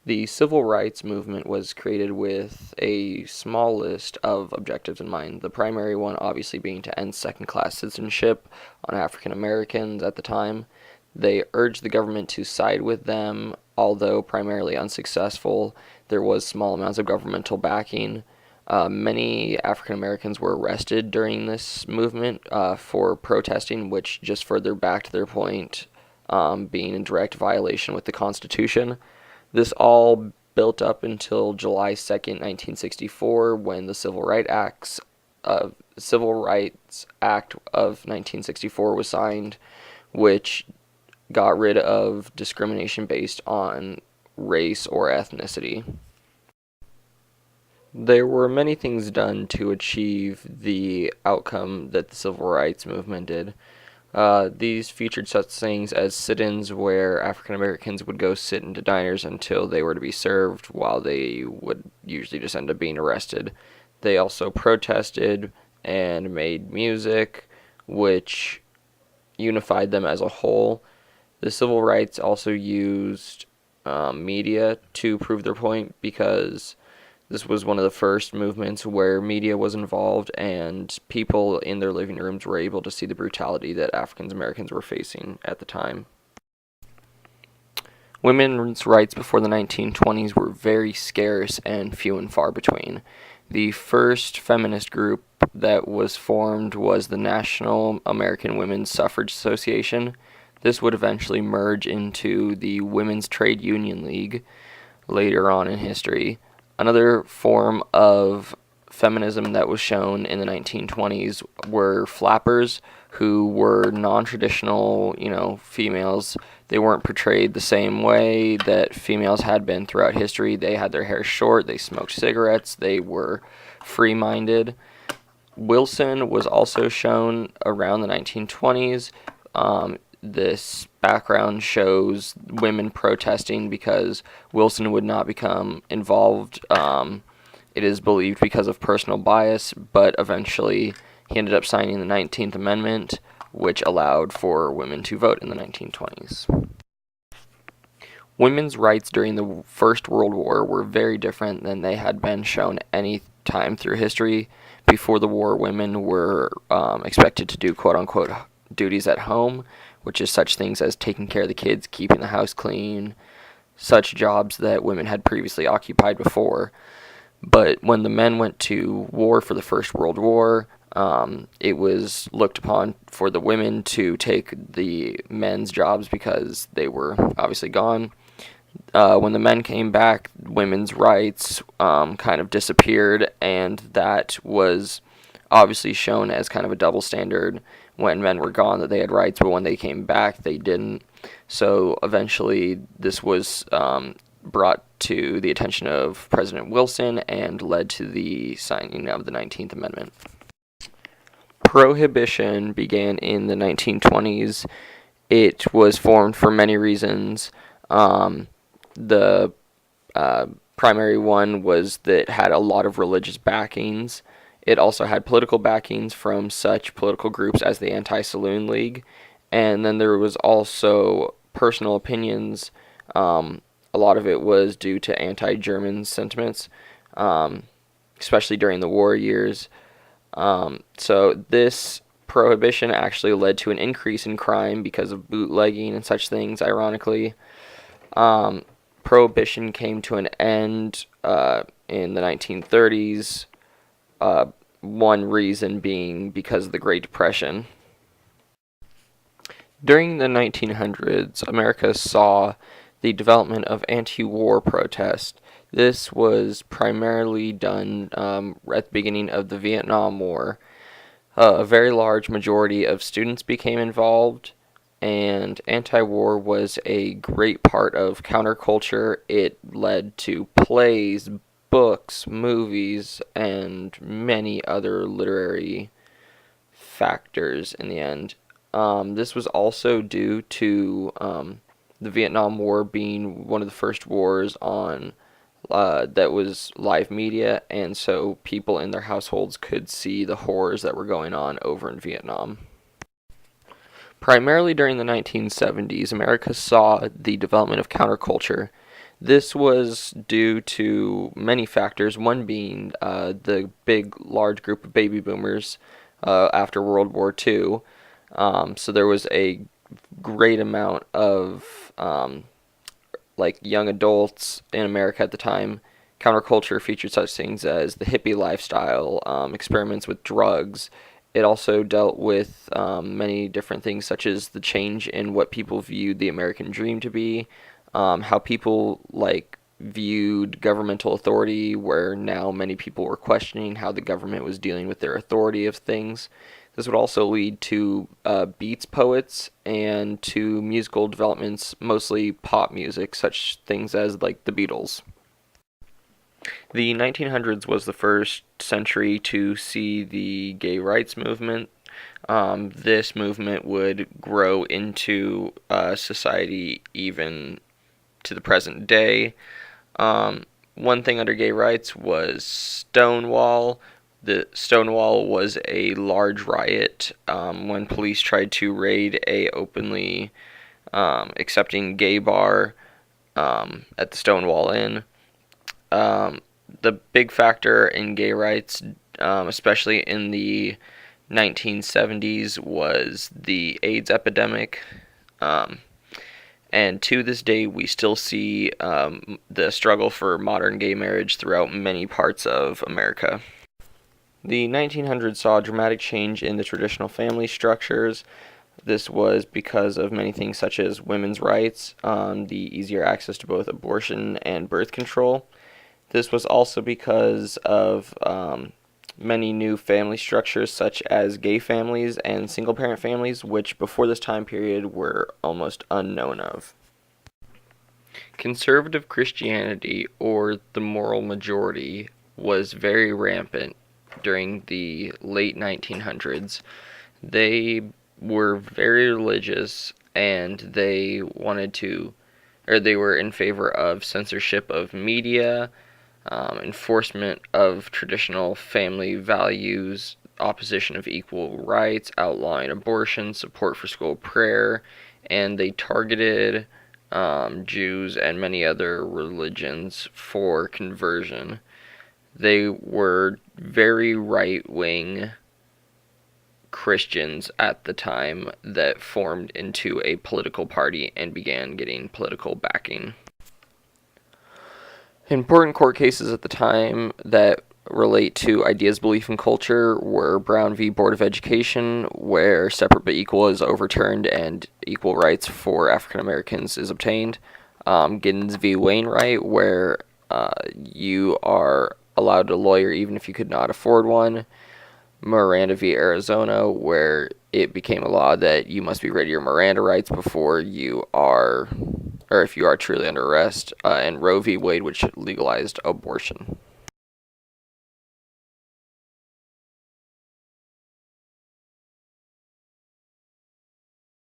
The civil rights movement was created with a small list of objectives in mind. The primary one, obviously, being to end second class citizenship on African Americans at the time. They urged the government to side with them, although primarily unsuccessful. There was small amounts of governmental backing. Many African Americans were arrested during this movement for protesting, which just further backed their point, being in direct violation with the Constitution. This all built up until July 2nd, 1964, when the Civil Rights Act of 1964 was signed, which got rid of discrimination based on race or ethnicity. There were many things done to achieve the outcome that the civil rights movement did. These featured such things as sit-ins where African Americans would go sit into diners until they were to be served, while they would usually just end up being arrested. They also protested and made music, which unified them as a whole. The civil rights also used media to prove their point, because this was one of the first movements where media was involved and people in their living rooms were able to see the brutality that African Americans were facing at the time. Women's rights before the 1920s were very scarce and few and far between. The first feminist group that was formed was the National American Women's Suffrage Association. This would eventually merge into the Women's Trade Union League later on in history. Another form of feminism that was shown in the 1920s were flappers, who were non-traditional, females. They weren't portrayed the same way that females had been throughout history. They had their hair short, they smoked cigarettes, they were free-minded. Wilson was also shown around the 1920s. This background shows women protesting because Wilson would not become involved. It is believed because of personal bias, but eventually he ended up signing the 19th Amendment, which allowed for women to vote in the 1920s. Women's rights during the First World War were very different than they had been shown any time through history. Before the war, women were expected to do quote-unquote duties at home, which is such things as taking care of the kids, keeping the house clean, such jobs that women had previously occupied before. But when the men went to war for the First World War, it was looked upon for the women to take the men's jobs because they were obviously gone. When the men came back, women's rights kind of disappeared, and that was obviously shown as kind of a double standard. When men were gone, that they had rights, but when they came back, they didn't. So eventually this was brought to the attention of President Wilson and led to the signing of the 19th Amendment. Prohibition began in the 1920s. It was formed for many reasons. The primary one was that it had a lot of religious backings. It also had political backings from such political groups as the Anti-Saloon League. And then there was also personal opinions. A lot of it was due to anti-German sentiments, especially during the war years. So this prohibition actually led to an increase in crime because of bootlegging and such things, ironically. Prohibition came to an end in the 1930s. One reason being because of the Great Depression. During the 1900s, America saw the development of anti-war protest. This was primarily done at the beginning of the Vietnam War. A very large majority of students became involved, and anti-war was a great part of counterculture. It led to plays, books, movies, and many other literary factors in the end. This was also due to the Vietnam War being one of the first wars on that was live media, and so people in their households could see the horrors that were going on over in Vietnam. Primarily during the 1970s, America saw the development of counterculture. This was due to many factors, one being the large group of baby boomers after World War II. So there was a great amount of young adults in America at the time. Counterculture featured such things as the hippie lifestyle, experiments with drugs. It also dealt with many different things, such as the change in what people viewed the American dream to be, how people viewed governmental authority, where now many people were questioning how the government was dealing with their authority of things. This would also lead to Beats poets and to musical developments, mostly pop music, such things as the Beatles. The 1900s was the first century to see the gay rights movement. This movement would grow into society even to the present day. One thing under gay rights was Stonewall. The Stonewall was a large riot when police tried to raid a openly accepting gay bar at the Stonewall Inn. The big factor in gay rights, especially in the 1970s, was the AIDS epidemic. And to this day, we still see the struggle for modern gay marriage throughout many parts of America. The 1900s saw a dramatic change in the traditional family structures. This was because of many things such as women's rights, the easier access to both abortion and birth control. This was also because of many new family structures such as gay families and single-parent families, which before this time period were almost unknown of. Conservative Christianity, or the moral majority, was very rampant during the late 1900s. They were very religious, and they were in favor of censorship of media, enforcement of traditional family values, opposition of equal rights, outlawing abortion, support for school prayer, and they targeted Jews and many other religions for conversion. They were very right-wing Christians at the time that formed into a political party and began getting political backing. Important court cases at the time that relate to ideas, belief, and culture were Brown v. Board of Education, where separate but equal is overturned and equal rights for African Americans is obtained. Giddens v. Wainwright, where you are allowed a lawyer even if you could not afford one. Miranda v. Arizona, where it became a law that you must be ready your Miranda rights before you are, or if you are truly under arrest, and Roe v. Wade, which legalized abortion.